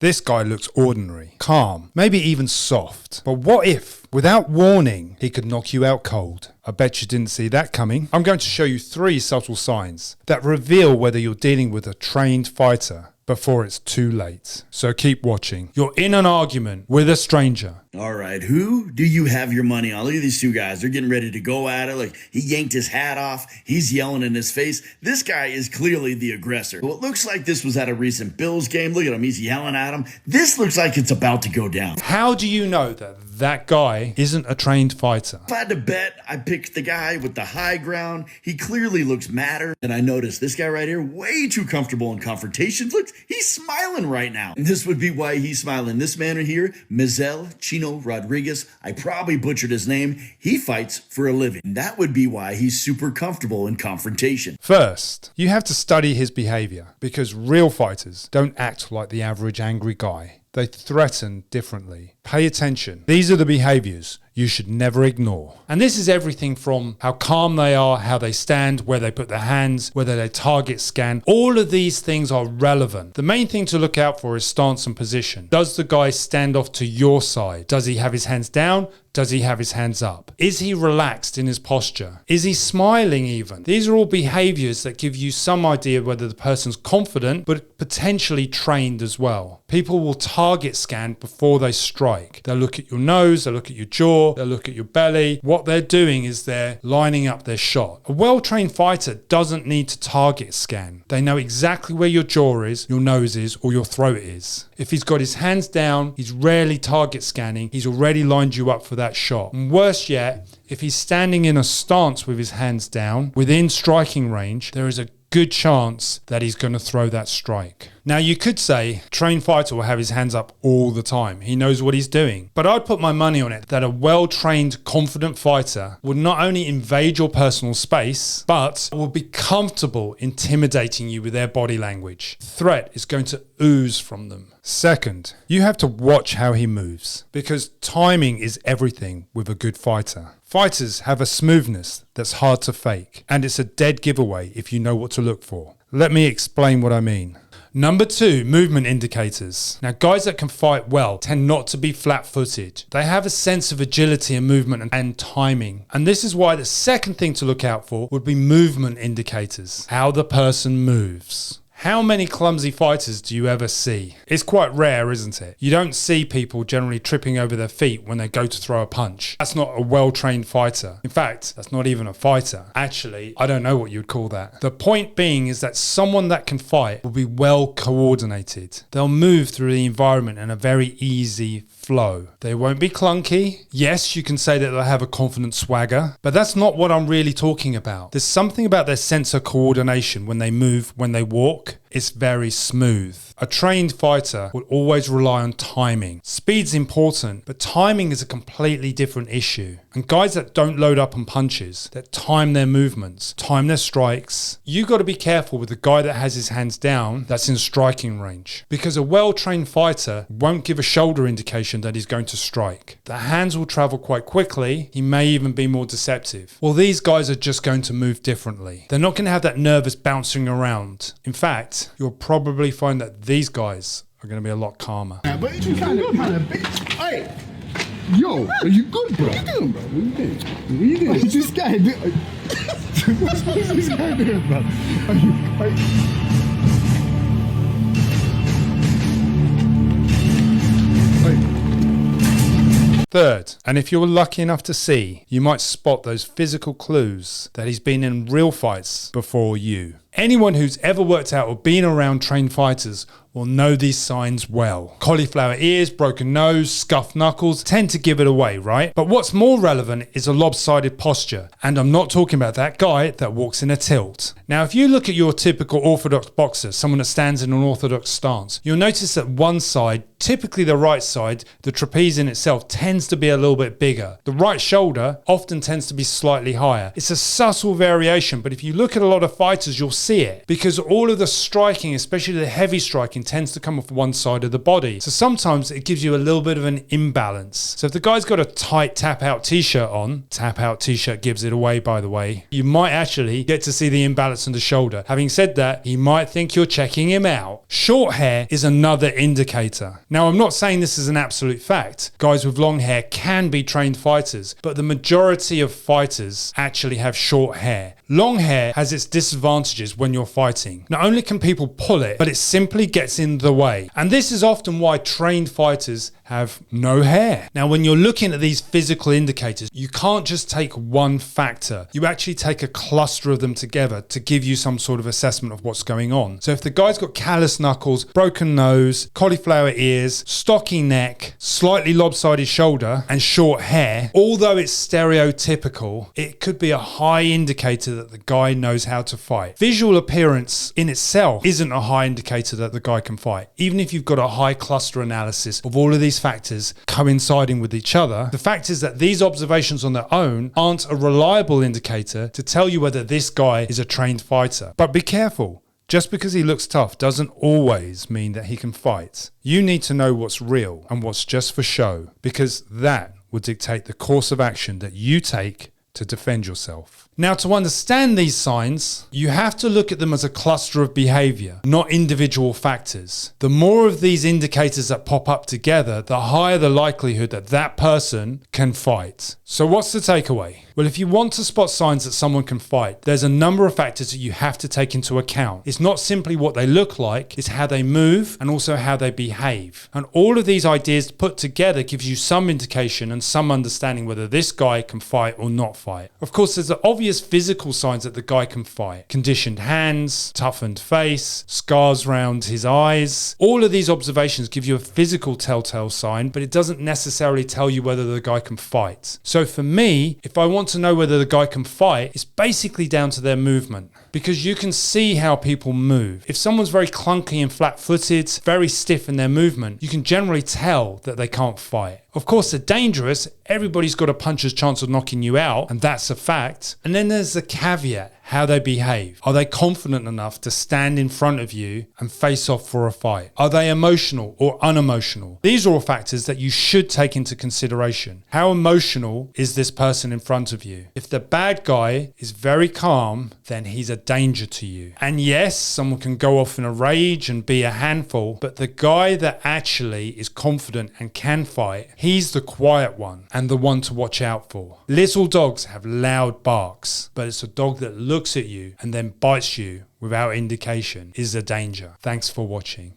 This guy looks ordinary, calm, maybe even soft. But what if, without warning, he could knock you out cold? I bet you didn't see that coming. I'm going to show you 3 subtle signs that reveal whether you're dealing with a trained fighter before it's too late. So keep watching. You're in an argument with a stranger. All right, who do you have your money on? Look at these 2 guys. They're getting ready to go at it. Like, he yanked his hat off. He's yelling in his face. This guy is clearly the aggressor. Well, it looks like this was at a recent Bills game. Look at him. He's yelling at him. This looks like it's about to go down. How do you know that guy isn't a trained fighter? If I had to bet, I'd pick the guy with the high ground. He clearly looks madder. And I noticed this guy right here, way too comfortable in confrontations. Look, he's smiling right now. And this would be why he's smiling. This man right here, Mizel Chino Rodriguez, I probably butchered his name. He fights for a living. That would be why he's super comfortable in confrontation. First, you have to study his behavior, because real fighters don't act like the average angry guy. They threaten differently. Pay attention. These are the behaviors you should never ignore. And this is everything from how calm they are, how they stand, where they put their hands, whether they target scan. All of these things are relevant. The main thing to look out for is stance and position. Does the guy stand off to your side? Does he have his hands down? Does he have his hands up? Is he relaxed in his posture? Is he smiling even? These are all behaviors that give you some idea whether the person's confident, but potentially trained as well. People will target scan before they strike. They'll look at your nose, they'll look at your jaw, they'll look at your belly. What they're doing is they're lining up their shot. A well-trained fighter doesn't need to target scan. They know exactly where your jaw is, your nose is, or your throat is. If he's got his hands down, he's rarely target scanning. He's already lined you up for that shot. And worse yet, if he's standing in a stance with his hands down, within striking range, there is a good chance that he's going to throw that strike. Now, you could say trained fighter will have his hands up all the time. He knows what he's doing. But I'd put my money on it that a well-trained, confident fighter would not only invade your personal space, but will be comfortable intimidating you with their body language. Threat is going to ooze from them. Second, you have to watch how he moves, because timing is everything with a good fighter. Fighters have a smoothness that's hard to fake, and it's a dead giveaway if you know what to look for. Let me explain what I mean. Number 2, movement indicators. Now, guys that can fight well tend not to be flat-footed. They have a sense of agility and movement and timing. And this is why the second thing to look out for would be movement indicators. How the person moves. How many clumsy fighters do you ever see? It's quite rare, isn't it? You don't see people generally tripping over their feet when they go to throw a punch. That's not a well-trained fighter. In fact, that's not even a fighter. Actually, I don't know what you'd call that. The point being is that someone that can fight will be well coordinated. They'll move through the environment in a very easy flow. They won't be clunky. Yes, you can say that they'll have a confident swagger, but that's not what I'm really talking about. There's something about their sense of coordination when they move, when they walk. It's very smooth. A trained fighter will always rely on timing. Speed's important, but timing is a completely different issue. And guys that don't load up on punches, that time their movements, time their strikes, you got to be careful with the guy that has his hands down that's in striking range. Because a well-trained fighter won't give a shoulder indication that he's going to strike. The hands will travel quite quickly. He may even be more deceptive. Well, these guys are just going to move differently. They're not going to have that nervous bouncing around. In fact, you'll probably find that these guys are going to be a lot calmer. Yeah, but you kind of hey, yo, are you good, bro? What you doing, bro? What you doing? What you doing? What's this guy doing? What's this guy doing, bro? Third, and if you're lucky enough to see, you might spot those physical clues that he's been in real fights before you. Anyone who's ever worked out or been around trained fighters will know these signs well. Cauliflower ears, broken nose, scuffed knuckles tend to give it away, right? But what's more relevant is a lopsided posture. And I'm not talking about that guy that walks in a tilt. Now, if you look at your typical orthodox boxer, someone that stands in an orthodox stance, you'll notice that one side, typically the right side, the trapeze in itself tends to be a little bit bigger. The right shoulder often tends to be slightly higher. It's a subtle variation, but if you look at a lot of fighters, you'll see it because all of the striking, especially the heavy striking, tends to come off one side of the body. So sometimes it gives you a little bit of an imbalance. So if the guy's got a tight tap out t-shirt on, tap out t-shirt gives it away, by the way, you might actually get to see the imbalance on the shoulder. Having said that, he might think you're checking him out. Short hair is another indicator. Now, I'm not saying this is an absolute fact. Guys with long hair can be trained fighters, but the majority of fighters actually have short hair. Long hair has its disadvantages when you're fighting. Not only can people pull it, but it simply gets in the way. And this is often why trained fighters have no hair. Now, when you're looking at these physical indicators, you can't just take one factor. You actually take a cluster of them together to give you some sort of assessment of what's going on. So if the guy's got callous knuckles, broken nose, cauliflower ears, stocky neck, slightly lopsided shoulder, and short hair, although it's stereotypical, it could be a high indicator that the guy knows how to fight. Visual appearance in itself isn't a high indicator that the guy can fight. Even if you've got a high cluster analysis of all of these factors coinciding with each other, the fact is that these observations on their own aren't a reliable indicator to tell you whether this guy is a trained fighter. But be careful. Just because he looks tough doesn't always mean that he can fight. You need to know what's real and what's just for show, because that will dictate the course of action that you take to defend yourself. Now, to understand these signs, you have to look at them as a cluster of behavior, not individual factors. The more of these indicators that pop up together, the higher the likelihood that that person can fight. So what's the takeaway? Well, if you want to spot signs that someone can fight, there's a number of factors that you have to take into account. It's not simply what they look like, it's how they move and also how they behave. And all of these ideas put together gives you some indication and some understanding whether this guy can fight or not fight. Of course, there's the obvious physical signs that the guy can fight. Conditioned hands, toughened face, scars around his eyes. All of these observations give you a physical telltale sign, but it doesn't necessarily tell you whether the guy can fight. So for me, if I want to know whether the guy can fight, it's basically down to their movement. Because you can see how people move. If someone's very clunky and flat-footed, very stiff in their movement, you can generally tell that they can't fight. Of course, they're dangerous. Everybody's got a puncher's chance of knocking you out, and that's a fact. And then there's the caveat, how they behave. Are they confident enough to stand in front of you and face off for a fight? Are they emotional or unemotional? These are all factors that you should take into consideration. How emotional is this person in front of you? If the bad guy is very calm, then he's a danger to you. And yes, someone can go off in a rage and be a handful, but the guy that actually is confident and can fight, he's the quiet one and the one to watch out for. Little dogs have loud barks, but it's a dog that looks at you and then bites you without indication is a danger. Thanks for watching.